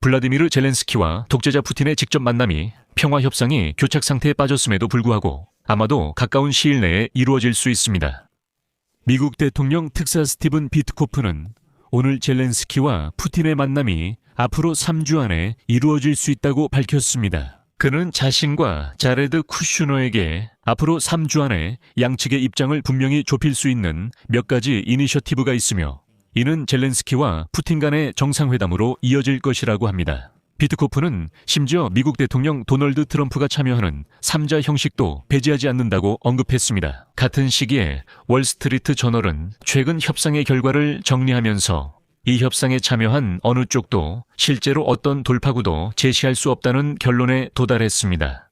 블라디미르 젤렌스키와 독재자 푸틴의 직접 만남이 평화 협상이 교착 상태에 빠졌음에도 불구하고 아마도 가까운 시일 내에 이루어질 수 있습니다. 미국 대통령 특사 스티븐 비트코프는 오늘 젤렌스키와 푸틴의 만남이 앞으로 3주 안에 이루어질 수 있다고 밝혔습니다. 그는 자신과 자레드 쿠슈너에게 앞으로 3주 안에 양측의 입장을 분명히 좁힐 수 있는 몇 가지 이니셔티브가 있으며 이는 젤렌스키와 푸틴 간의 정상회담으로 이어질 것이라고 합니다. 비트코프는 심지어 미국 대통령 도널드 트럼프가 참여하는 3자 형식도 배제하지 않는다고 언급했습니다. 같은 시기에 월스트리트 저널은 최근 협상의 결과를 정리하면서 이 협상에 참여한 어느 쪽도 실제로 어떤 돌파구도 제시할 수 없다는 결론에 도달했습니다.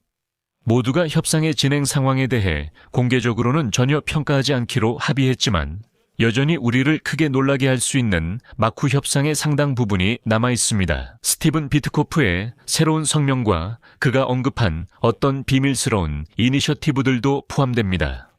모두가 협상의 진행 상황에 대해 공개적으로는 전혀 평가하지 않기로 합의했지만 여전히 우리를 크게 놀라게 할 수 있는 마쿠 협상의 상당 부분이 남아 있습니다. 스티븐 비트코프의 새로운 성명과 그가 언급한 어떤 비밀스러운 이니셔티브들도 포함됩니다.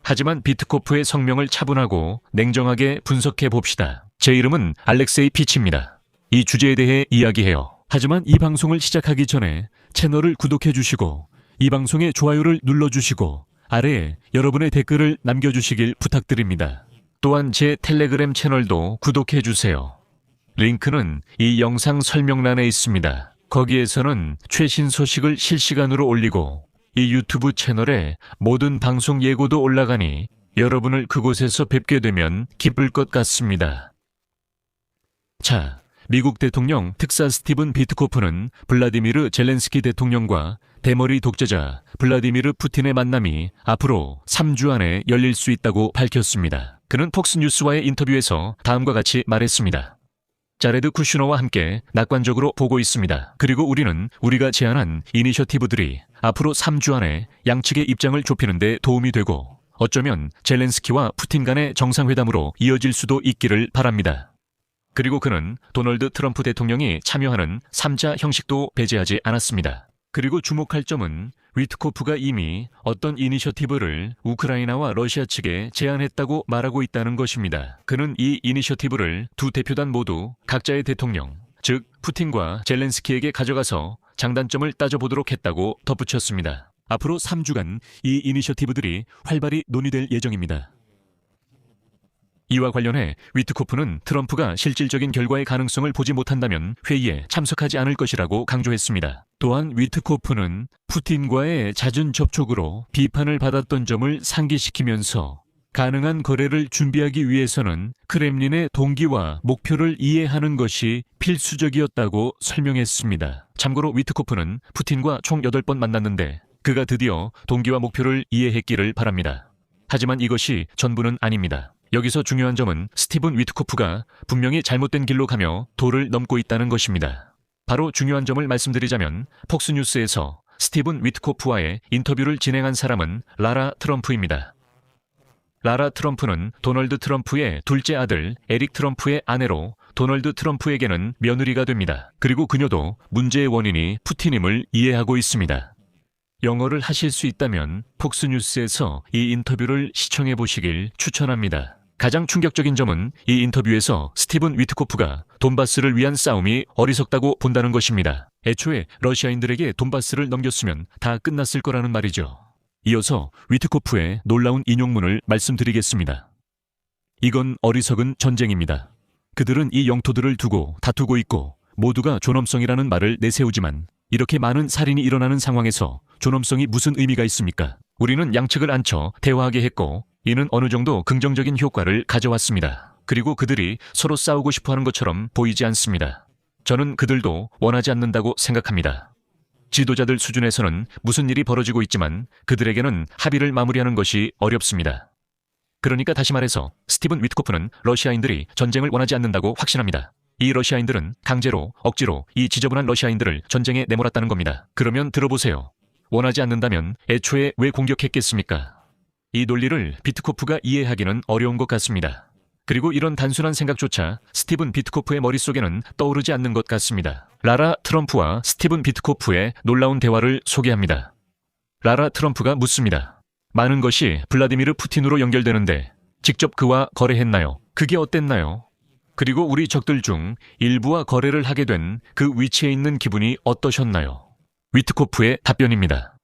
하지만 비트코프의 성명을 차분하고 냉정하게 분석해 봅시다. 제 이름은 알렉세이 피치입니다. 이 주제에 대해 이야기해요. 하지만 이 방송을 시작하기 전에 채널을 구독해 주시고 이 방송에 좋아요를 눌러주시고 아래에 여러분의 댓글을 남겨주시길 부탁드립니다. 또한 제 텔레그램 채널도 구독해 주세요. 링크는 이 영상 설명란에 있습니다. 거기에서는 최신 소식을 실시간으로 올리고 이 유튜브 채널에 모든 방송 예고도 올라가니 여러분을 그곳에서 뵙게 되면 기쁠 것 같습니다. 자, 미국 대통령 특사 스티븐 비트코프는 블라디미르 젤렌스키 대통령과 대머리 독재자 블라디미르 푸틴의 만남이 앞으로 3주 안에 열릴 수 있다고 밝혔습니다. 그는 폭스뉴스와의 인터뷰에서 다음과 같이 말했습니다. 자레드 쿠슈너와 함께 낙관적으로 보고 있습니다. 그리고 우리는 우리가 제안한 이니셔티브들이 앞으로 3주 안에 양측의 입장을 좁히는 데 도움이 되고 어쩌면 젤렌스키와 푸틴 간의 정상회담으로 이어질 수도 있기를 바랍니다. 그리고 그는 도널드 트럼프 대통령이 참여하는 3자 형식도 배제하지 않았습니다. 그리고 주목할 점은 위트코프가 이미 어떤 이니셔티브를 우크라이나와 러시아 측에 제안했다고 말하고 있다는 것입니다. 그는 이 이니셔티브를 두 대표단 모두 각자의 대통령, 즉 푸틴과 젤렌스키에게 가져가서 장단점을 따져보도록 했다고 덧붙였습니다. 앞으로 3주간 이 이니셔티브들이 활발히 논의될 예정입니다. 이와 관련해 위트코프는 트럼프가 실질적인 결과의 가능성을 보지 못한다면 회의에 참석하지 않을 것이라고 강조했습니다. 또한 위트코프는 푸틴과의 잦은 접촉으로 비판을 받았던 점을 상기시키면서 가능한 거래를 준비하기 위해서는 크렘린의 동기와 목표를 이해하는 것이 필수적이었다고 설명했습니다. 참고로 위트코프는 푸틴과 총 8번 만났는데 그가 드디어 동기와 목표를 이해했기를 바랍니다. 하지만 이것이 전부는 아닙니다. 여기서 중요한 점은 스티븐 위트코프가 분명히 잘못된 길로 가며 도를 넘고 있다는 것입니다. 바로 중요한 점을 말씀드리자면 폭스뉴스에서 스티븐 위트코프와의 인터뷰를 진행한 사람은 라라 트럼프입니다. 라라 트럼프는 도널드 트럼프의 둘째 아들 에릭 트럼프의 아내로 도널드 트럼프에게는 며느리가 됩니다. 그리고 그녀도 문제의 원인이 푸틴임을 이해하고 있습니다. 영어를 하실 수 있다면 폭스뉴스에서 이 인터뷰를 시청해 보시길 추천합니다. 가장 충격적인 점은 이 인터뷰에서 스티븐 위트코프가 돈바스를 위한 싸움이 어리석다고 본다는 것입니다. 애초에 러시아인들에게 돈바스를 넘겼으면 다 끝났을 거라는 말이죠. 이어서 위트코프의 놀라운 인용문을 말씀드리겠습니다. 이건 어리석은 전쟁입니다. 그들은 이 영토들을 두고 다투고 있고 모두가 존엄성이라는 말을 내세우지만 이렇게 많은 살인이 일어나는 상황에서 존엄성이 무슨 의미가 있습니까? 우리는 양측을 앉혀 대화하게 했고 이는 어느 정도 긍정적인 효과를 가져왔습니다. 그리고 그들이 서로 싸우고 싶어하는 것처럼 보이지 않습니다. 저는 그들도 원하지 않는다고 생각합니다. 지도자들 수준에서는 무슨 일이 벌어지고 있지만 그들에게는 합의를 마무리하는 것이 어렵습니다. 그러니까 다시 말해서 스티븐 위트코프는 러시아인들이 전쟁을 원하지 않는다고 확신합니다. 이 러시아인들은 강제로, 억지로 이 지저분한 러시아인들을 전쟁에 내몰았다는 겁니다. 그러면 들어보세요. 원하지 않는다면 애초에 왜 공격했겠습니까? 이 논리를 비트코프가 이해하기는 어려운 것 같습니다. 그리고 이런 단순한 생각조차 스티븐 비트코프의 머릿속에는 떠오르지 않는 것 같습니다. 라라 트럼프와 스티븐 비트코프의 놀라운 대화를 소개합니다. 라라 트럼프가 묻습니다. 많은 것이 블라디미르 푸틴으로 연결되는데 직접 그와 거래했나요? 그게 어땠나요? 그리고 우리 적들 중 일부와 거래를 하게 된 그 위치에 있는 기분이 어떠셨나요? 위트코프의 답변입니다.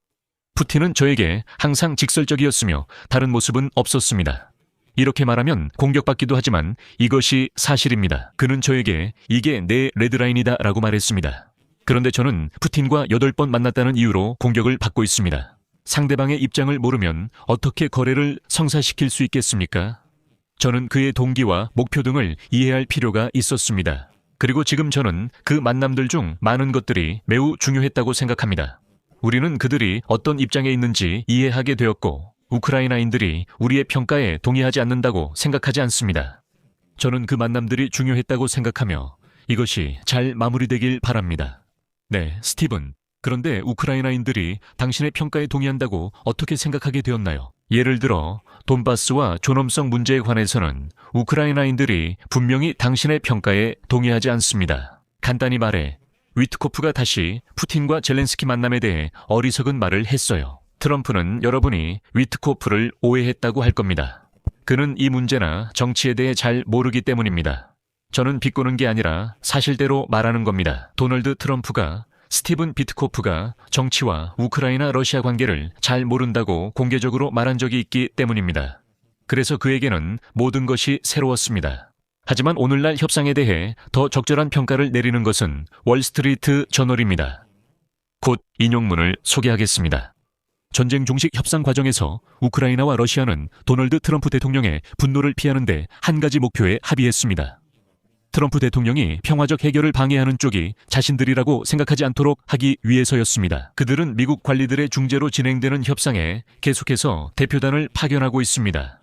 푸틴은 저에게 항상 직설적이었으며 다른 모습은 없었습니다. 이렇게 말하면 공격받기도 하지만 이것이 사실입니다. 그는 저에게 이게 내 레드라인이다 라고 말했습니다. 그런데 저는 푸틴과 8번 만났다는 이유로 공격을 받고 있습니다. 상대방의 입장을 모르면 어떻게 거래를 성사시킬 수 있겠습니까? 저는 그의 동기와 목표 등을 이해할 필요가 있었습니다. 그리고 지금 저는 그 만남들 중 많은 것들이 매우 중요했다고 생각합니다. 우리는 그들이 어떤 입장에 있는지 이해하게 되었고 우크라이나인들이 우리의 평가에 동의하지 않는다고 생각하지 않습니다. 저는 그 만남들이 중요했다고 생각하며 이것이 잘 마무리되길 바랍니다. 네, 스티븐. 그런데 우크라이나인들이 당신의 평가에 동의한다고 어떻게 생각하게 되었나요? 예를 들어 돈바스와 존엄성 문제에 관해서는 우크라이나인들이 분명히 당신의 평가에 동의하지 않습니다. 간단히 말해 위트코프가 다시 푸틴과 젤렌스키 만남에 대해 어리석은 말을 했어요. 트럼프는 여러분이 위트코프를 오해했다고 할 겁니다. 그는 이 문제나 정치에 대해 잘 모르기 때문입니다. 저는 비꼬는 게 아니라 사실대로 말하는 겁니다. 도널드 트럼프가 스티븐 비트코프가 정치와 우크라이나 러시아 관계를 잘 모른다고 공개적으로 말한 적이 있기 때문입니다. 그래서 그에게는 모든 것이 새로웠습니다. 하지만 오늘날 협상에 대해 더 적절한 평가를 내리는 것은 월스트리트 저널입니다. 곧 인용문을 소개하겠습니다. 전쟁 종식 협상 과정에서 우크라이나와 러시아는 도널드 트럼프 대통령의 분노를 피하는 데 한 가지 목표에 합의했습니다. 트럼프 대통령이 평화적 해결을 방해하는 쪽이 자신들이라고 생각하지 않도록 하기 위해서였습니다. 그들은 미국 관리들의 중재로 진행되는 협상에 계속해서 대표단을 파견하고 있습니다.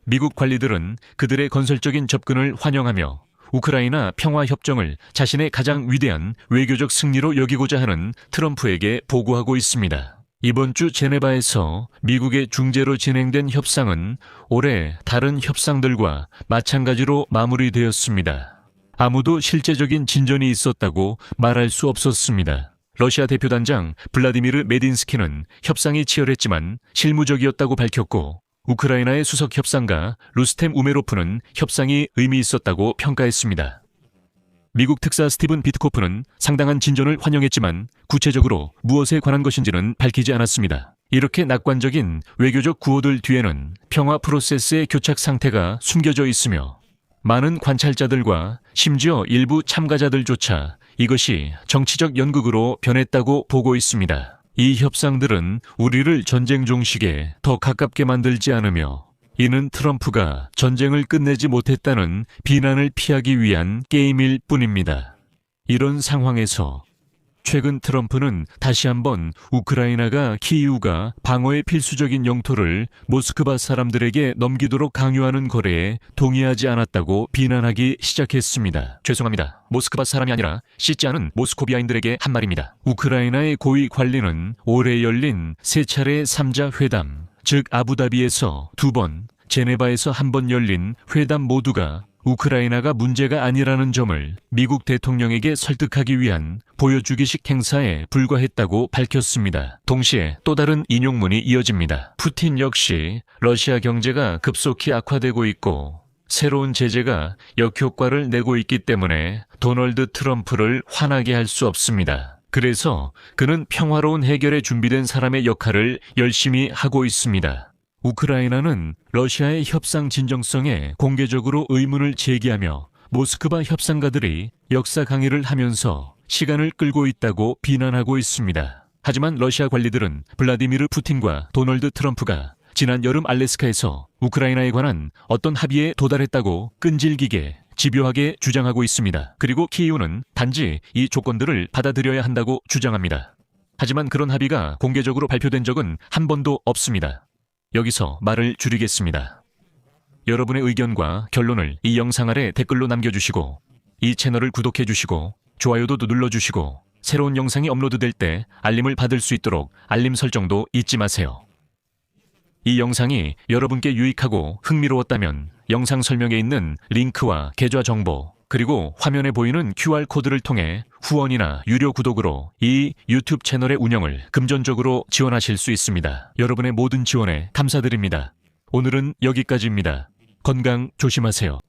미국 관리들은 그들의 건설적인 접근을 환영하며 우크라이나 평화협정을 자신의 가장 위대한 외교적 승리로 여기고자 하는 트럼프에게 보고하고 있습니다. 이번 주 제네바에서 미국의 중재로 진행된 협상은 올해 다른 협상들과 마찬가지로 마무리되었습니다. 아무도 실제적인 진전이 있었다고 말할 수 없었습니다. 러시아 대표단장 블라디미르 메딘스키는 협상이 치열했지만 실무적이었다고 밝혔고 우크라이나의 수석 협상가 루스템 우메로프는 협상이 의미 있었다고 평가했습니다. 미국 특사 스티븐 비트코프는 상당한 진전을 환영했지만 구체적으로 무엇에 관한 것인지는 밝히지 않았습니다. 이렇게 낙관적인 외교적 구호들 뒤에는 평화 프로세스의 교착 상태가 숨겨져 있으며 많은 관찰자들과 심지어 일부 참가자들조차 이것이 정치적 연극으로 변했다고 보고 있습니다. 이 협상들은 우리를 전쟁 종식에 더 가깝게 만들지 않으며 이는 트럼프가 전쟁을 끝내지 못했다는 비난을 피하기 위한 게임일 뿐입니다. 이런 상황에서 최근 트럼프는 다시 한번 우크라이나가 키이우가 방어의 필수적인 영토를 모스크바 사람들에게 넘기도록 강요하는 거래에 동의하지 않았다고 비난하기 시작했습니다. 죄송합니다. 모스크바 사람이 아니라 씻지 않은 모스코비아인들에게 한 말입니다. 우크라이나의 고위 관리는 올해 열린 3차례 3자 회담, 즉 아부다비에서 2번, 제네바에서 1번 열린 회담 모두가 우크라이나가 문제가 아니라는 점을 미국 대통령에게 설득하기 위한 보여주기식 행사에 불과했다고 밝혔습니다. 동시에 또 다른 인용문이 이어집니다. 푸틴 역시 러시아 경제가 급속히 악화되고 있고 새로운 제재가 역효과를 내고 있기 때문에 도널드 트럼프를 화나게 할 수 없습니다. 그래서 그는 평화로운 해결에 준비된 사람의 역할을 열심히 하고 있습니다. 우크라이나는 러시아의 협상 진정성에 공개적으로 의문을 제기하며 모스크바 협상가들이 역사 강의를 하면서 시간을 끌고 있다고 비난하고 있습니다. 하지만 러시아 관리들은 블라디미르 푸틴과 도널드 트럼프가 지난 여름 알래스카에서 우크라이나에 관한 어떤 합의에 도달했다고 끈질기게 집요하게 주장하고 있습니다. 그리고 키이우는 단지 이 조건들을 받아들여야 한다고 주장합니다. 하지만 그런 합의가 공개적으로 발표된 적은 한 번도 없습니다. 여기서 말을 줄이겠습니다. 여러분의 의견과 결론을 이 영상 아래 댓글로 남겨주시고 이 채널을 구독해주시고 좋아요도 눌러주시고 새로운 영상이 업로드될 때 알림을 받을 수 있도록 알림 설정도 잊지 마세요. 이 영상이 여러분께 유익하고 흥미로웠다면 영상 설명에 있는 링크와 계좌 정보 그리고 화면에 보이는 QR코드를 통해 후원이나 유료 구독으로 이 유튜브 채널의 운영을 금전적으로 지원하실 수 있습니다. 여러분의 모든 지원에 감사드립니다. 오늘은 여기까지입니다. 건강 조심하세요.